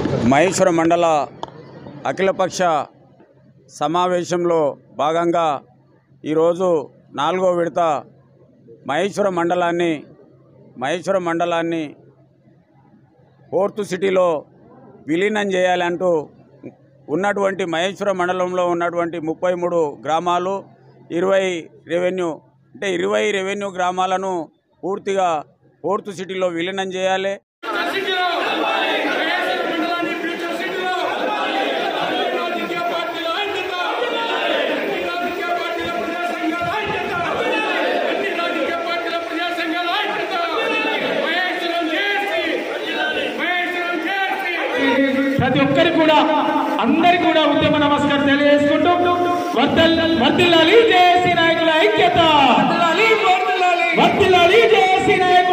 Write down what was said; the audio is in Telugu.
మహేశ్వరం మండల అఖిలపక్ష సమావేశంలో భాగంగా ఈరోజు 4వ విడత మహేశ్వరం మండలాన్ని 4th సిటీలో విలీనం చేయాలంటూ ఉన్నటువంటి మహేశ్వరం మండలంలో ఉన్నటువంటి 33 గ్రామాలు 20 రెవెన్యూ గ్రామాలను పూర్తిగా 4th సిటీలో విలీనం చేయాలి. ప్రతి ఒక్కరికి కూడా అందరికి కూడా ఉద్యమ నమస్కారం తెలియజేసుకుంటూ వర్ధిల్లాలి జేఏసీ నాయకుల ఐక్యత, వర్ధిల్లాలి జేఏసీ నాయకుల